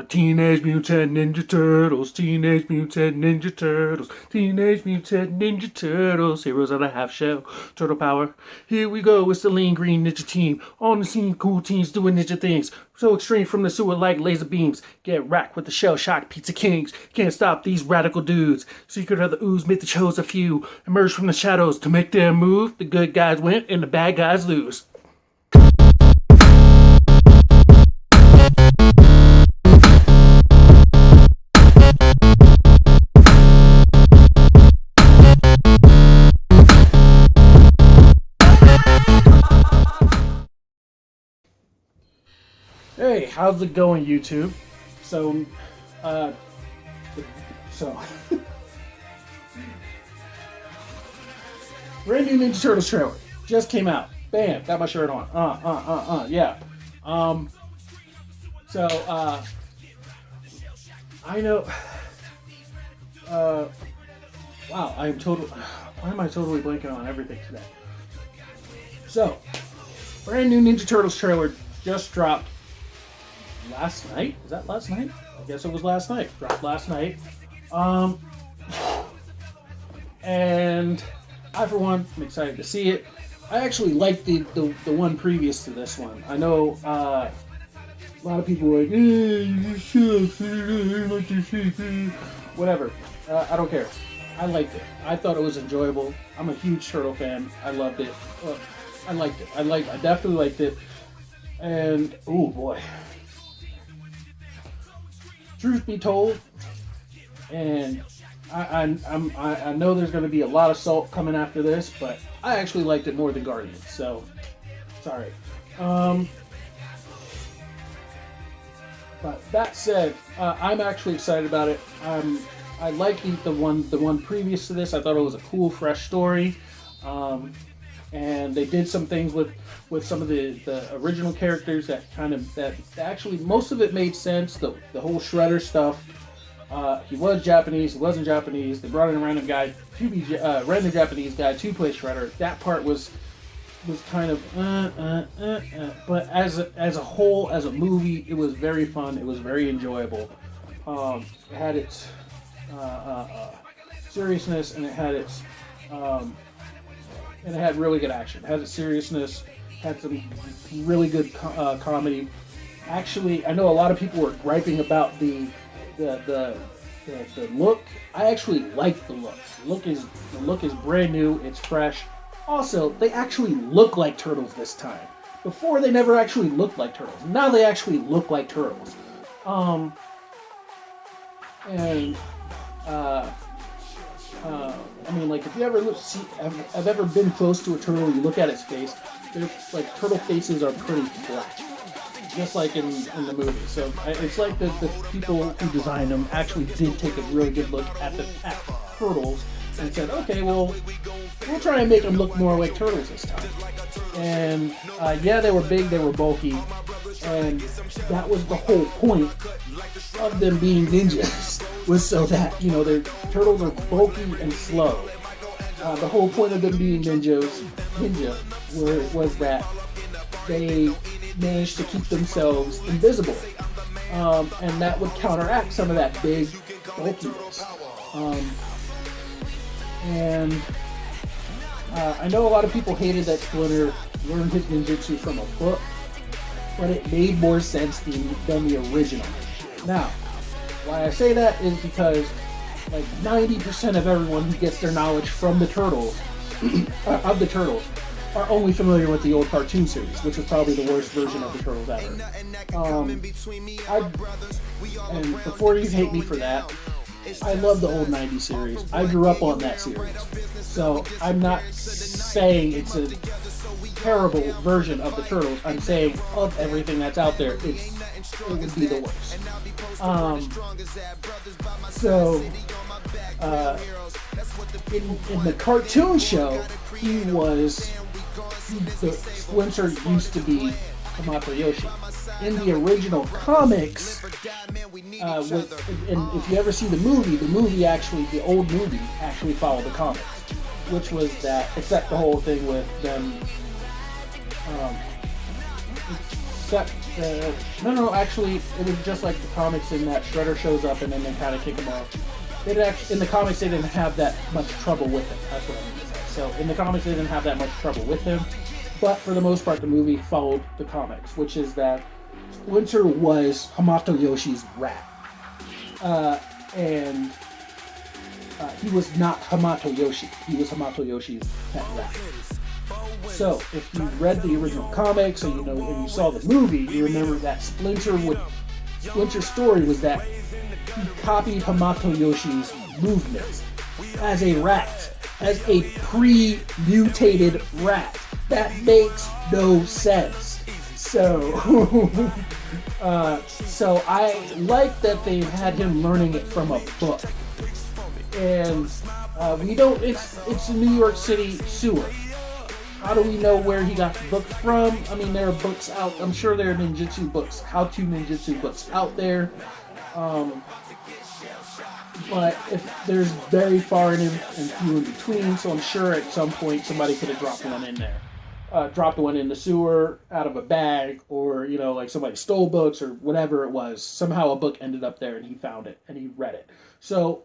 Teenage Mutant Ninja Turtles, Teenage Mutant Ninja Turtles, Teenage Mutant Ninja Turtles, heroes of the half shell, turtle power. Here we go, it's the lean green ninja team. On the scene, cool teams doing ninja things. So extreme from the sewer like laser beams. Get racked with the shell shock pizza kings. Can't stop these radical dudes. Secret of the ooze, myth the chose a few. Emerge from the shadows to make their move. The good guys win and the bad guys lose. Hey, how's it going, YouTube? So, uh, so, brand new Ninja Turtles trailer just came out. Bam, got my shirt on. Yeah. So, I know. Wow, I am total. Why am I totally blanking on everything today? So, brand new Ninja Turtles trailer just dropped last night. Is that last night? I guess it was last night. Dropped last night. And I, for one, am excited to see it. I actually liked the one previous to this one. I know a lot of people were like, you suck, whatever. I don't care. I liked it. I thought it was enjoyable. I'm a huge Turtle fan. I loved it. I liked it. I definitely liked it. And oh boy. Truth be told, and I know there's going to be a lot of salt coming after this, but I actually liked it more than Guardians. So sorry. But that said, I'm actually excited about it. I like the one previous to this. I thought it was a cool, fresh story. And they did some things with some of the original characters that actually most of it made sense. The whole Shredder stuff. He was Japanese. He wasn't Japanese. They brought in a random guy to be random Japanese guy to play Shredder. That part was kind of but as a whole, as a movie, it was very fun. It was very enjoyable. It had its seriousness, and it had its and it had really good action. It had its seriousness, had some really good comedy. Actually, I know a lot of people were griping about the look. I actually like the look. The look is brand new. It's fresh. Also, they actually look like turtles this time. Before, they never actually looked like turtles. Now they actually look like turtles. I mean, like, if you ever have ever been close to a turtle, you look at its face. Like, turtle faces are pretty flat, just like in the movie. So it's like the people who designed them actually did take a really good look at the turtles and said, okay, well, we'll try and make them look more like turtles this time. And yeah, they were big, they were bulky, and that was the whole point of them being ninjas, was so that, their turtles are bulky and slow. The whole point of them being ninja was that they managed to keep themselves invisible, and that would counteract some of that big bulkiness. And I know a lot of people hated that Splinter learned his ninjutsu from a book, but it made more sense than the original. Now, why I say that is because like 90% of everyone who gets their knowledge from the Turtles, of the Turtles, are only familiar with the old cartoon series, which was probably the worst version of the Turtles ever. And before you hate me for that, I love the old 90s series. I grew up on that series. So I'm not saying it's a terrible version of the Turtles. I'm saying of everything that's out there, it would be the worst. In the cartoon show, the Splinter used to be Hamato Yoshi. In the original comics, and if you ever see the old movie actually followed the comics, which was that, except the whole thing with them except, no, actually, it was just like the comics in that Shredder shows up and then they kind of kick him off. They didn't actually, in the comics, they didn't have that much trouble with him. That's what I mean to say. So in the comics, they didn't have that much trouble with him. But for the most part, the movie followed the comics, which is that Splinter was Hamato Yoshi's rat. And he was not Hamato Yoshi. He was Hamato Yoshi's pet rat. So, if you read the original comics, or and you saw the movie, you remember that Splinter's story was that he copied Hamato Yoshi's movements as a rat, as a pre-mutated rat. That makes no sense. So, so I like that they had him learning it from a book. And we don't. It's a New York City sewer. How do we know where he got the book from? I mean, there are books out. I'm sure there are ninjutsu books, how-to ninjutsu books out there. But if there's very far and few in between, so I'm sure at some point somebody could have dropped one in there. Dropped one in the sewer out of a bag, or like somebody stole books or whatever it was. Somehow a book ended up there and he found it and he read it. So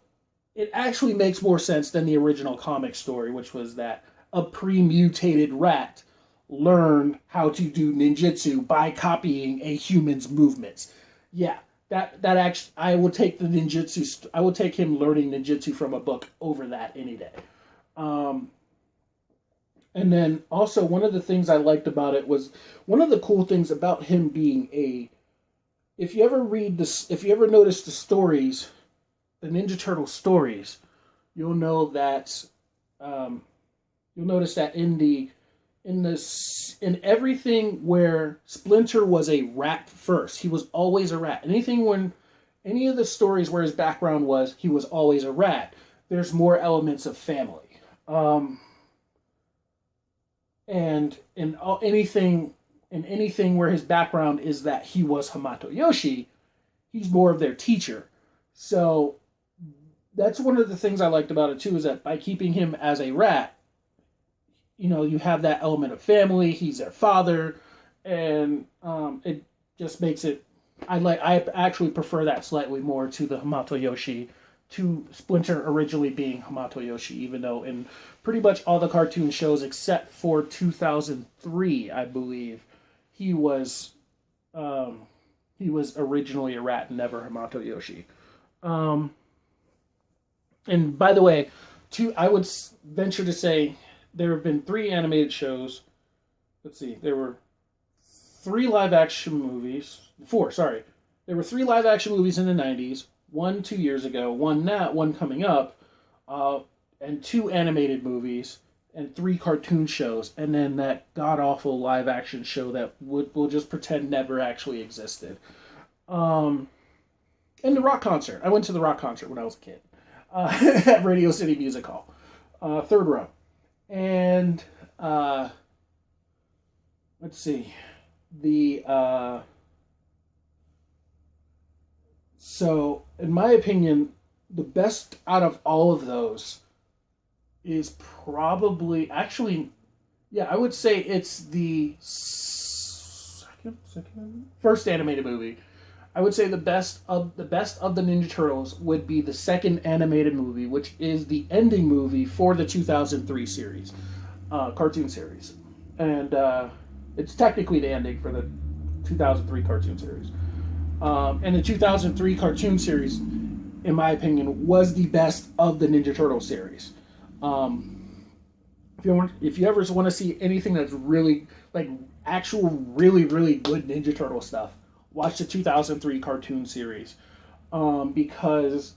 it actually makes more sense than the original comic story, which was that a pre-mutated rat learned how to do ninjutsu by copying a human's movements. Yeah, that actually, I will take the ninjutsu. I will take him learning ninjutsu from a book over that any day. And then also one of the things I liked about it was one of the cool things about him being if you ever notice the stories, the Ninja Turtle stories, you'll notice that in everything where Splinter was a rat first, he was always a rat. Any of the stories where his background was he was always a rat, there's more elements of family. And in anything where his background is that he was Hamato Yoshi, he's more of their teacher. So that's one of the things I liked about it too, is that by keeping him as a rat, you have that element of family. He's their father, and it just makes it. I actually prefer that slightly more to the Hamato Yoshi, to Splinter originally being Hamato Yoshi, even though in pretty much all the cartoon shows except for 2003, I believe, he was originally a rat, never Hamato Yoshi. And by the way, I would venture to say there have been 3 animated shows. Let's see, there were 3 live-action movies. 4, sorry. There were 3 live-action movies in the 90s. 1 2 years ago, 1 coming up, and 2 animated movies, and 3 cartoon shows, and then that god-awful live-action show that we'll just pretend never actually existed. And the rock concert. I went to the rock concert when I was a kid at Radio City Music Hall, 3rd row. And let's see, so in my opinion, the best out of all of those is probably, actually, yeah, I would say it's the first animated movie. I would say the best of the Ninja Turtles would be the second animated movie, which is the ending movie for the 2003 series, cartoon series, and it's technically the ending for the 2003 cartoon series. And the 2003 cartoon series, in my opinion, was the best of the Ninja Turtle series. If you ever want to see anything that's really like actual really good Ninja Turtle stuff, watch the 2003 cartoon series, because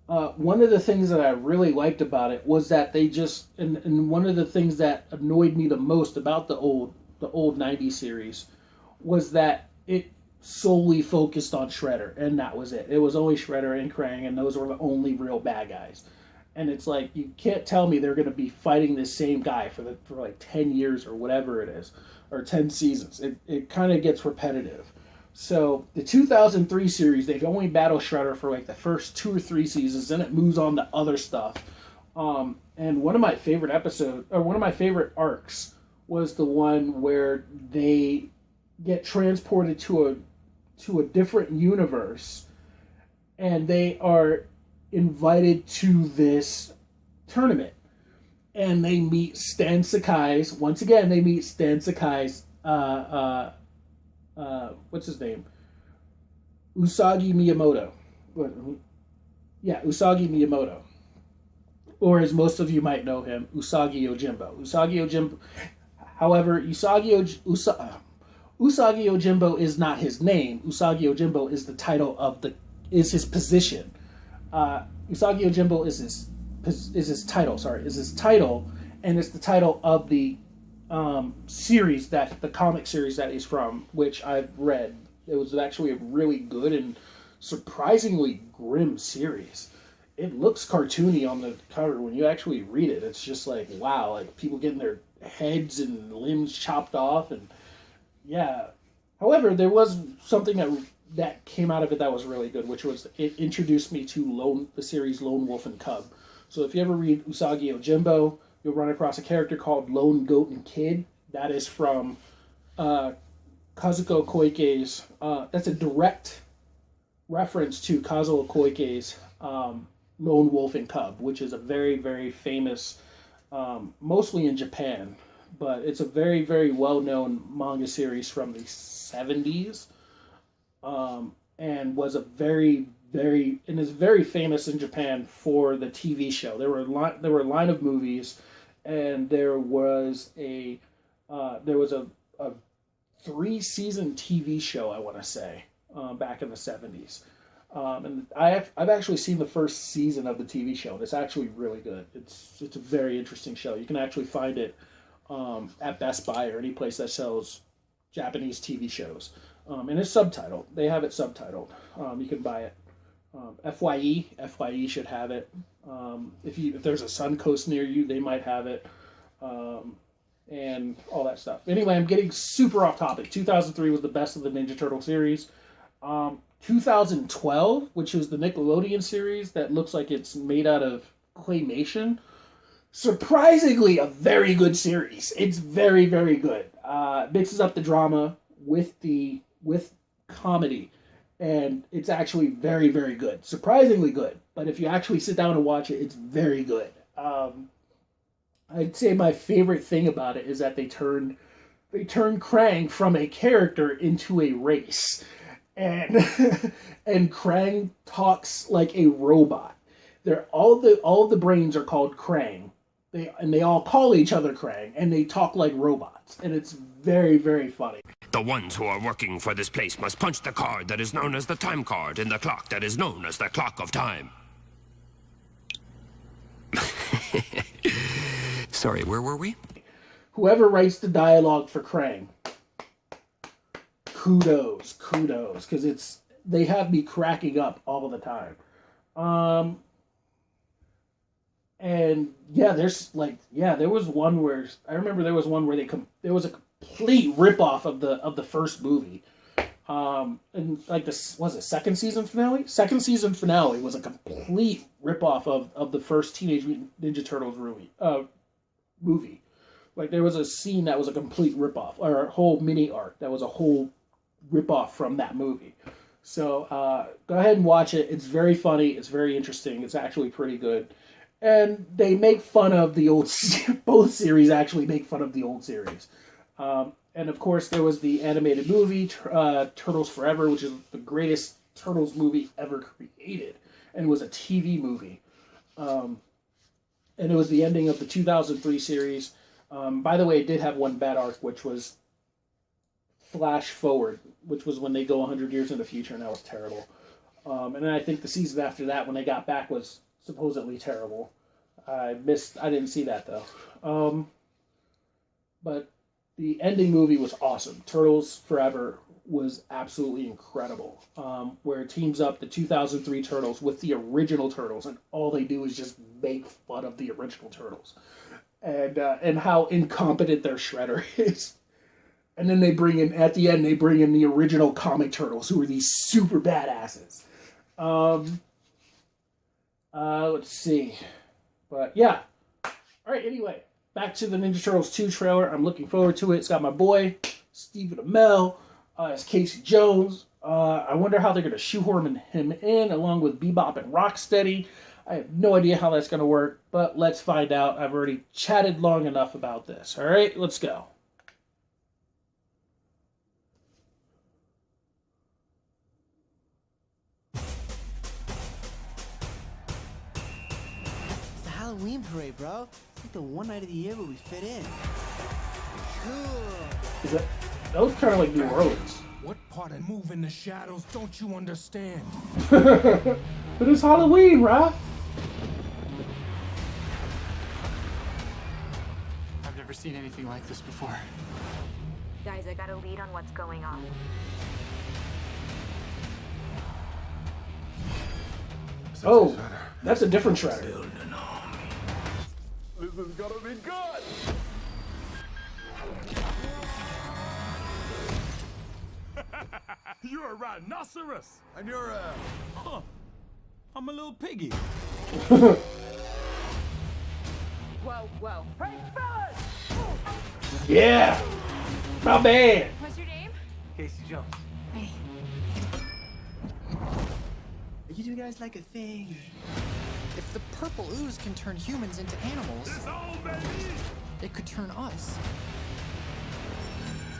one of the things that I really liked about it was that they just and one of the things that annoyed me the most about the old 90s series was that it solely focused on Shredder, and that was it. It was only Shredder and Krang, and those were the only real bad guys. And it's like, you can't tell me they're going to be fighting this same guy for like 10 years or whatever it is, or 10 seasons. It kind of gets repetitive. So the 2003 series, they've only battled Shredder for like the first 2 or 3 seasons, then it moves on to other stuff. And one of my favorite arcs was the one where they get transported to a different universe, and they are invited to this tournament, and they meet Stan Sakai's. Once again, they meet Stan Sakai's. What's his name? Usagi Miyamoto. Yeah, Usagi Miyamoto, or as most of you might know him, Usagi Yojimbo. Usagi Yojimbo. However, Usagi Yojimbo is not his name. Usagi Yojimbo is the title of is his position. Usagi Yojimbo is his title. Sorry, is his title, and it's the title of the the comic series that he's from, which I've read. It was actually a really good and surprisingly grim series. It looks cartoony on the cover. When you actually read it, it's just like, wow, like people getting their heads and limbs chopped off, and yeah. However, there was something that came out of it that was really good, which was it introduced me to the series Lone Wolf and Cub. So if you ever read Usagi Yojimbo, you'll run across a character called Lone Goat and Kid. That is from Kazuko Koike's. That's a direct reference to Kazuo Koike's Lone Wolf and Cub, which is a very, very famous, mostly in Japan, but it's a very, very well-known manga series from the 70s, and was a and is very famous in Japan for the TV show. There were a line of movies, and there was a 3-season TV show, I want to say, back in the 70s. And I've actually seen the first season of the TV show, and it's actually really good. It's a very interesting show. You can actually find it at Best Buy or any place that sells Japanese TV shows. And it's subtitled. They have it subtitled. You can buy it. FYE should have it. If there's a Suncoast near you, they might have it. And all that stuff. Anyway, I'm getting super off topic. 2003 was the best of the Ninja Turtle series. 2012, which was the Nickelodeon series that looks like it's made out of claymation. Surprisingly, a very good series. It's very, very good. Mixes up the drama with comedy, and it's actually very, very good. Surprisingly good. But if you actually sit down and watch it, it's very good. I'd say my favorite thing about it is that they turned Krang from a character into a race, and and Krang talks like a robot. All of the brains are called Krang. They all call each other Krang, and they talk like robots, and it's very, very funny. The ones who are working for this place must punch the card that is known as the time card in the clock that is known as the clock of time. Sorry, where were we? Whoever writes the dialogue for Krang, kudos, because they have me cracking up all the time. And yeah, there was one where I remember there was one where there was a complete ripoff of the first movie. And like this was it second season finale? Second season finale was a complete ripoff of the first Teenage Mutant Ninja Turtles movie. Like there was a scene that was a complete ripoff, or a whole mini arc that was a whole ripoff from that movie. So go ahead and watch it. It's very funny. It's very interesting. It's actually pretty good. And they make fun of the old... Both series actually make fun of the old series. And of course, there was the animated movie, Turtles Forever, which is the greatest Turtles movie ever created. And it was a TV movie. And it was the ending of the 2003 series. By the way, it did have one bad arc, which was Flash Forward, which was when they go 100 years in the future, and that was terrible. And then I think the season after that, when they got back, was supposedly terrible. I didn't see that though. But the ending movie was awesome. Turtles Forever was absolutely incredible. Where it teams up the 2003 Turtles with the original Turtles, and all they do is just make fun of the original Turtles, and how incompetent their Shredder is. And then at the end, they bring in the original comic Turtles, who are these super badasses. Let's see. But yeah. Alright, anyway. Back to the Ninja Turtles 2 trailer. I'm looking forward to it. It's got my boy, Stephen Amell. as Casey Jones. I wonder how they're going to shoehorn him in along with Bebop and Rocksteady. I have no idea how that's going to work, but let's find out. I've already chatted long enough about this. All right, let's go. It's the Halloween parade, bro. It's like the one night of the year where we fit in. Cool. That was kind of like New Orleans. What part of move in the shadows don't you understand? But it's Halloween, Raph. I've never seen anything like this before. Guys, I got a lead on what's going on. Oh, that's a different Shredder. This is gonna be good! You're a rhinoceros! And you're a... Huh. I'm a little piggy. Whoa, whoa. Hey, fellas! Yeah, my bad. What's your name? Casey Jones. Hey. You two guys like a thing? If the purple ooze can turn humans into animals, it could turn us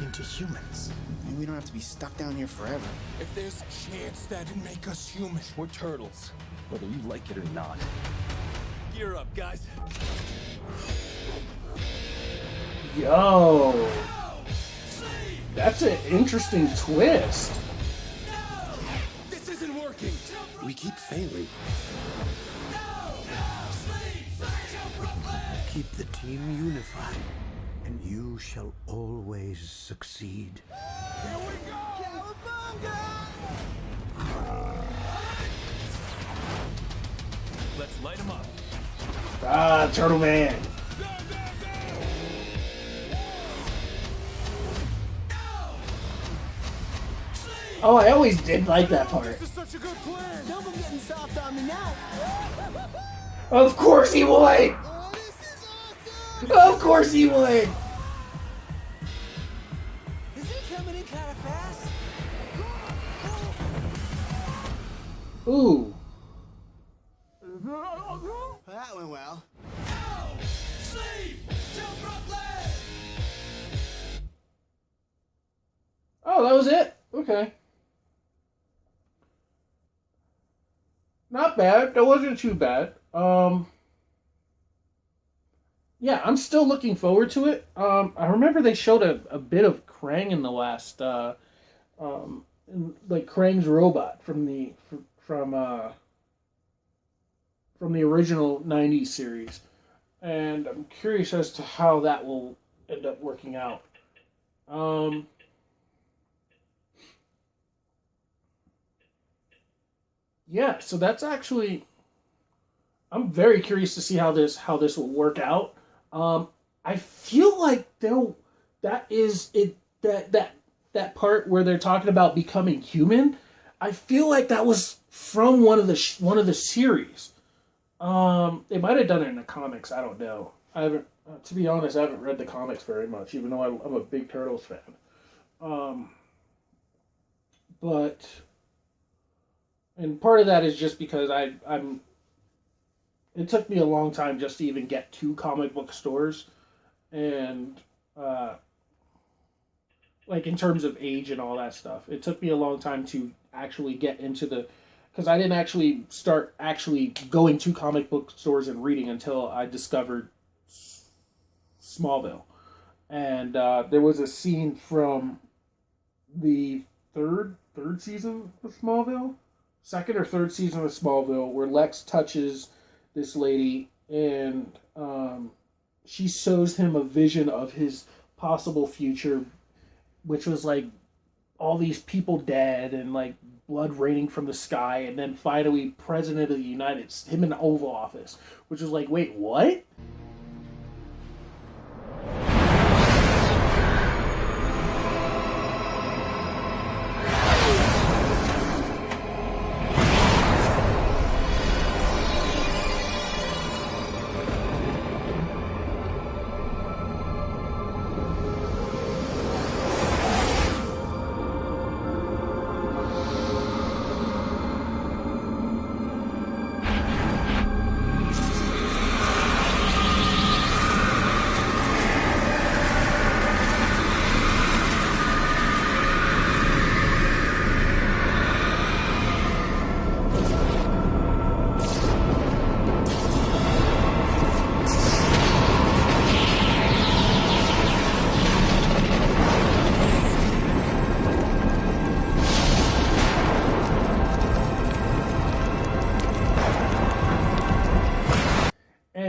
into humans. Maybe we don't have to be stuck down here forever. If there's a chance that'd make us human, we're turtles. Whether you like it or not. Gear up, guys. Yo, that's an interesting twist. This isn't working! We keep failing. Keep the team unified, and you shall always succeed. Here we go! Let's light them up. Ah, Turtle Man. Oh, I always did like that part. This is such a good plan! Don't be getting soft on me now. Of course he would. Oh, this is awesome. Of course he would. Is he coming in kind of fast? Ooh. Well, that went well. Oh, that was it? Okay. Not bad. That wasn't too bad. Yeah, I'm still looking forward to it. I remember they showed a bit of Krang in the last, like Krang's robot from the original '90s series, and I'm curious as to how that will end up working out. Yeah, so that's actually, I'm very curious to see how this will work out. I feel like that part where they're talking about becoming human. I feel like that was from one of the series. They might have done it in the comics. I don't know. I haven't, to be honest, I haven't read the comics very much, even though I'm a big Turtles fan. But. And part of that is just because I'm. It took me a long time just to even get to comic book stores, and like in terms of age and all that stuff, it took me a long time to actually get into because I didn't actually start going to comic book stores and reading until I discovered Smallville, and there was a scene from the third season of Smallville. Second or third season of Smallville, where Lex touches this lady and she shows him a vision of his possible future, which was like all these people dead and like blood raining from the sky, and then finally President of the United States, him in the Oval Office, which was like, wait, what?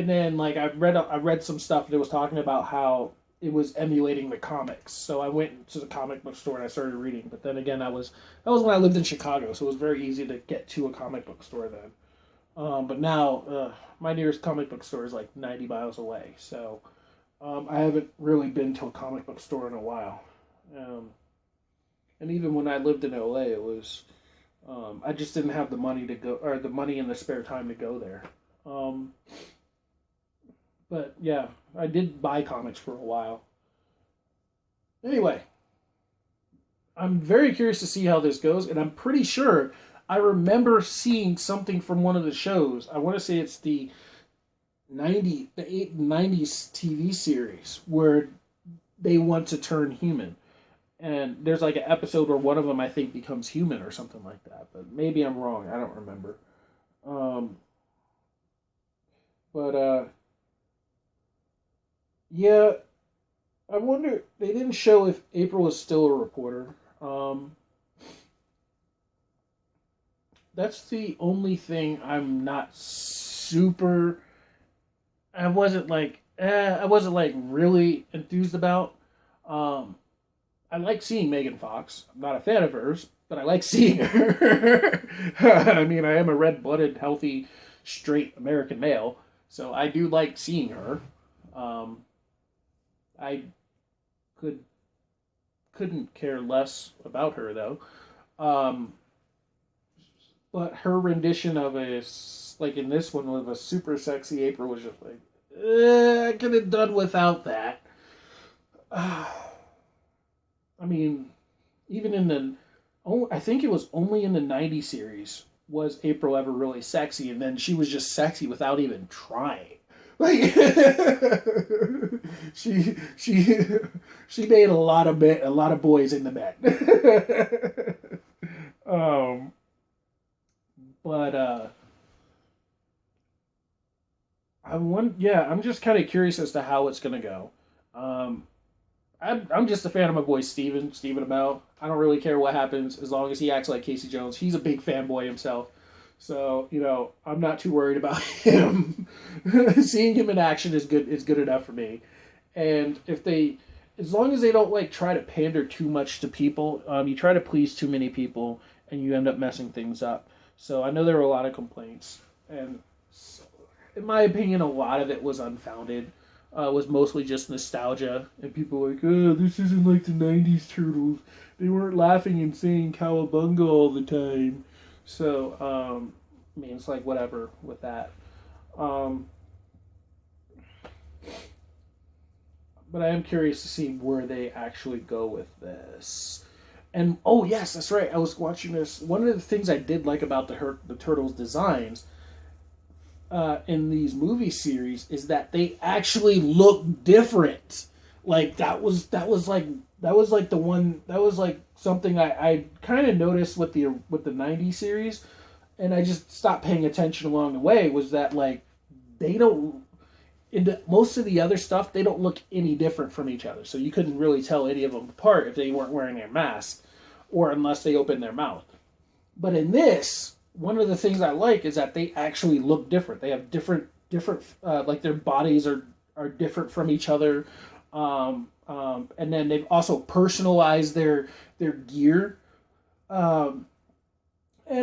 and then like I read some stuff that was talking about how it was emulating the comics. So I went to the comic book store and I started reading. But then again, that was when I lived in Chicago, so it was very easy to get to a comic book store then. But now my nearest comic book store is like 90 miles away, so I haven't really been to a comic book store in a while. And even when I lived in LA, it was I just didn't have the money to go, or the money and the spare time to go there. But yeah, I did buy comics for a while. Anyway, I'm very curious to see how this goes, and I'm pretty sure I remember seeing something from one of the shows. I want to say it's the 90s TV series where they want to turn human. And there's like an episode where one of them, I think, becomes human or something like that. But maybe I'm wrong. I don't remember. Yeah, I wonder. They didn't show if April is still a reporter. That's the only thing I'm not super. I wasn't like really enthused about. I like seeing Megan Fox. I'm not a fan of hers, but I like seeing her. I mean, I am a red-blooded, healthy, straight American male, so I do like seeing her. I couldn't care less about her though. But her rendition of like in this one with a super sexy April was just like, I could have done without that. I mean, even in I think it was only in the 90 series was April ever really sexy, and then she was just sexy without even trying. Like she made a lot of boys in the bed. But I'm just kind of curious as to how it's gonna go. I'm just a fan of my boy Steven Amell. I don't really care what happens as long as he acts like Casey Jones. He's a big fanboy himself. So, I'm not too worried about him. Seeing him in action is good enough for me. And as long as they don't like try to pander too much to people, you try to please too many people and you end up messing things up. So I know there were a lot of complaints, and in my opinion, a lot of it was unfounded. Was mostly just nostalgia, and people were like, oh, this isn't like the 90s Turtles. They weren't laughing and saying cowabunga all the time. So, I mean, it's like whatever with that. But I am curious to see where they actually go with this. And, oh yes, that's right, I was watching this. One of the things I did like about the Turtles' designs in these movie series is that they actually look different. Like that was something I kind of noticed with the 90s series, and I just stopped paying attention along the way. Was that like they don't in most of the other stuff they don't look any different from each other, so you couldn't really tell any of them apart if they weren't wearing their mask or unless they opened their mouth. But in this, one of the things I like is that they actually look different. They have different like their bodies are different from each other, and then they've also personalized their gear. And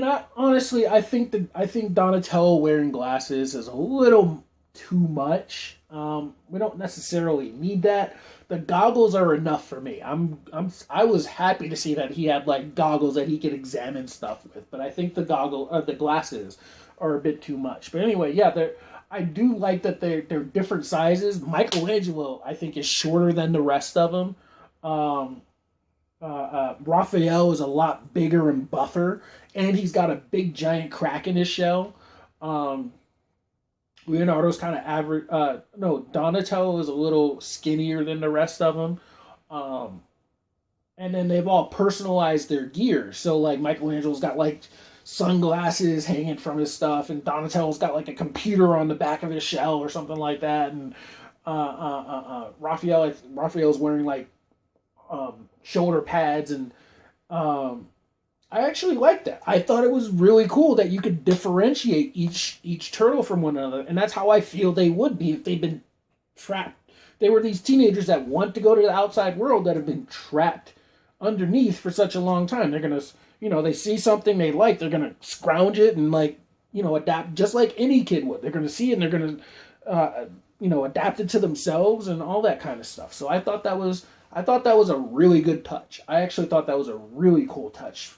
I think Donatello wearing glasses is a little too much. We don't necessarily need that. The goggles are enough for me. I was happy to see that he had like goggles that he could examine stuff with, but I think the glasses are a bit too much. But anyway, yeah, I do like that they're different sizes. Michelangelo, I think, is shorter than the rest of them. Raphael is a lot bigger and buffer, and he's got a big giant crack in his shell. Leonardo's kind of average. Donatello is a little skinnier than the rest of them. And then they've all personalized their gear. So, like, Michelangelo's got, like, sunglasses hanging from his stuff, and Donatello's got, like, a computer on the back of his shell or something like that. And Raphael's wearing, like, shoulder pads, and I actually liked that. I thought it was really cool that you could differentiate each turtle from one another, and that's how I feel they would be if they'd been trapped. They were these teenagers that want to go to the outside world that have been trapped underneath for such a long time. They're gonna, they see something they like, they're gonna scrounge it and adapt just like any kid would. They're gonna see it and they're gonna, adapt it to themselves and all that kind of stuff. So I thought that was a really good touch. I actually thought that was a really cool touch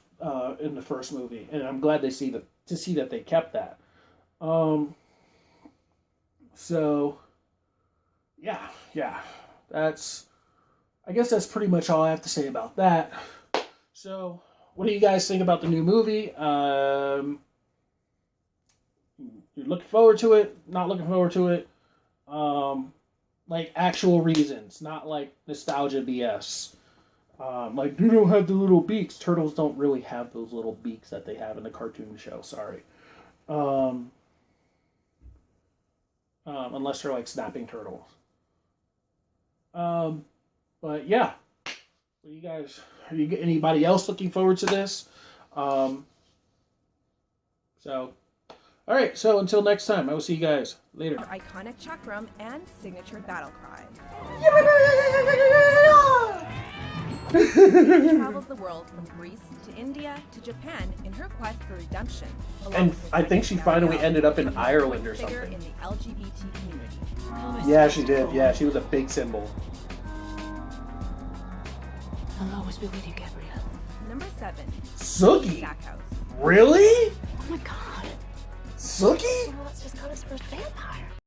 in the first movie, and I'm glad to see that they kept that. So yeah, I guess that's pretty much all I have to say about that. So what do you guys think about the new movie? You're looking forward to it? Not looking forward to it? Like actual reasons, not like nostalgia BS. Like, you don't have the little beaks. Turtles don't really have those little beaks that they have in the cartoon show. Sorry. Unless they're like snapping turtles. But yeah. What you guys? Anybody else looking forward to this? So, all right. So until next time, I will see you guys later. Iconic chakram and signature battle cry. She travels the world from Greece to India to Japan in her quest for redemption. And I think she finally ended up in Ireland or something. In the LGBT community. Yeah, she did. Yeah, she was a big symbol. I'll always be with you, Gabrielle. Number 7. Sookie? Stackhouse. Really? Oh my god. Sookie? Well, let's just go to his first vampire.